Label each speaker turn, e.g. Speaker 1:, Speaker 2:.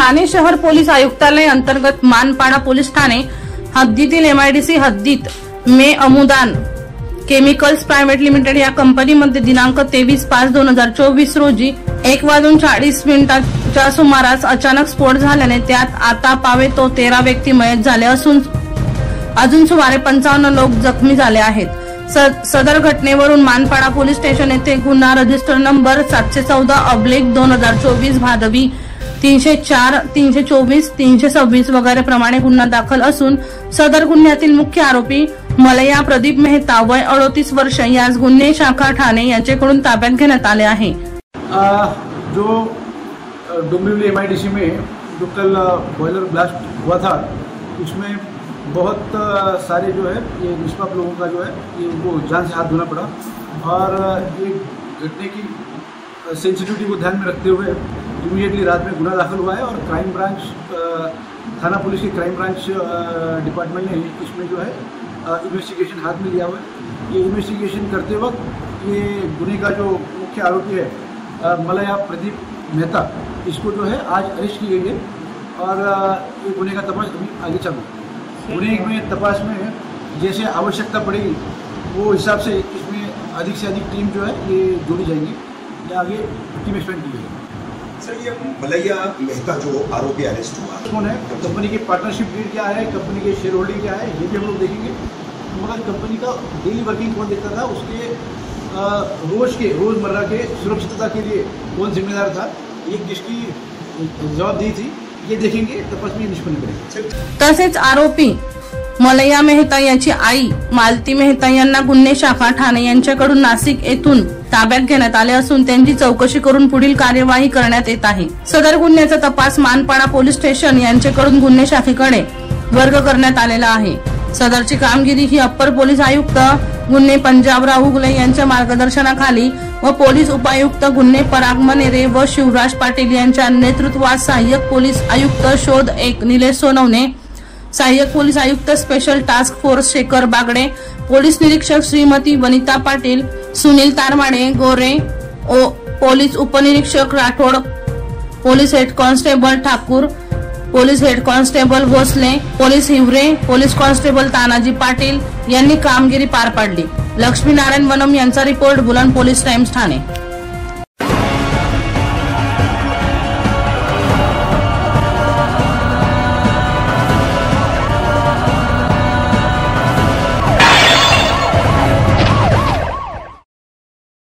Speaker 1: ठाणे शहर पोलीस आयुक्तालय अंतर्गत मानपाडा पोलीस ठाणे हद्दीतील एमआयडीसी हद्दीत अमुदान केमिकल्स प्रायव्हेट लिमिटेड या कंपनीमध्ये दिनांक 23/5/2024 रोजी 1:40 सुमारास अचानक स्फोट झाल्याने त्यात आता पावे तो 13 व्यक्ती मयत झाले असून अजून सुमारे 55 लोक जखमी झाले आहेत। सदर घटनेवरून मानपाडा पोलीस स्टेशन येथे गुन्हा रजिस्टर नंबर 714/2024 भादवी 304, 324, 326 वगैरे प्रमाणे गुन्हा दाखल असून सदर गुन्ह्यातील मुख्य आरोपी मलया प्रदीप मेहता वय 38 वर्ष यास गुन्हे शाखा ठाणे यांच्याकडून ताब्यात घेण्यात आले आहे।
Speaker 2: जो डोंबिवली एमआईडीसी में जो कल बॉयलर ब्लास्ट हुआ था उसमें बहुत सारे जो है ये निष्पाप लोगों का जो है ये उनको जान से हाथ धोना पड़ा और ये घटने की सेंसिटिविटी को ध्यान में रखते हुए इमीडिएटली रात में गुना दाखिल हुआ है और क्राइम ब्रांच थाना पुलिस की क्राइम ब्रांच डिपार्टमेंट ने इसमें जो है इन्वेस्टिगेशन हाथ में लिया हुआ है। ये इन्वेस्टिगेशन करते वक्त ये गुने का जो मुख्य आरोपी है मलया प्रदीप मेहता इसको जो है आज अरेस्ट की गई है और ये गुने का तपास अभी आगे चल रहा है। गुने में तपास में जैसे आवश्यकता पड़ेगी वो हिसाब से इसमें अधिक से अधिक टीम जो है ये जोड़ी जाएंगी या आगे टीम एक्सपेंड की जाएगी।
Speaker 3: सर ये मलया मेहता जो आरोपी अरेस्ट हुआ
Speaker 2: कौन है, कंपनी की पार्टनरशिप डील क्या है, कंपनी के शेयर होल्डिंग क्या है, ये भी हम लोग देखेंगे। मगर कंपनी का डेली वर्किंग कौन देखता था, उसके रोजमर्रा के सुरक्षितता के लिए कौन जिम्मेदार था, ये किसकी जवाबदेही थी, ये देखेंगे, तपास में निष्पन्न करेंगे।
Speaker 1: तसेच आरोपी मलया मेहता याची आई मालती मेहता यांना गुन्हे शाखा ठाणे यांच्याकडून नाशिक येथून ताब्यात घेण्यात आले असून त्यांची चौकशी करून पुढील कार्यवाही करण्यात येत आहे। सदर गुन्ह्याचा तपास मानपाडा पोलीस स्टेशन यांच्याकडून गुन्हे शाखेकडे वर्ग करण्यात आलेला आहे। सदरची कामगिरी ही अप्पर पोलीस आयुक्त गुन्हे पंजाबराव उगले यांच्या मार्गदर्शनाखाली व पोलीस उपायुक्त गुन्हे पराग मनेरे व शिवराज पाटील यांच्या नेतृत्वात सहाय्यक पोलीस आयुक्त शोध 1 निलेश सोनवणे, सहाय्यक पोलीस आयुक्त special task force Shekhar Bagde, police निरीक्षक श्रीमती वनिता पाटील, सुनील तारमाडे गोरे, पोलीस उपनिरीक्षक Rathod, police head constable Thakur, police head constable Bhosale, police Hiware, police constable Tanaji Patil यांनी कामगिरी पार पाडली। लक्ष्मीनारायण वनम यांचा रिपोर्ट बुलंद पोलीस टाइम्स ठाणे।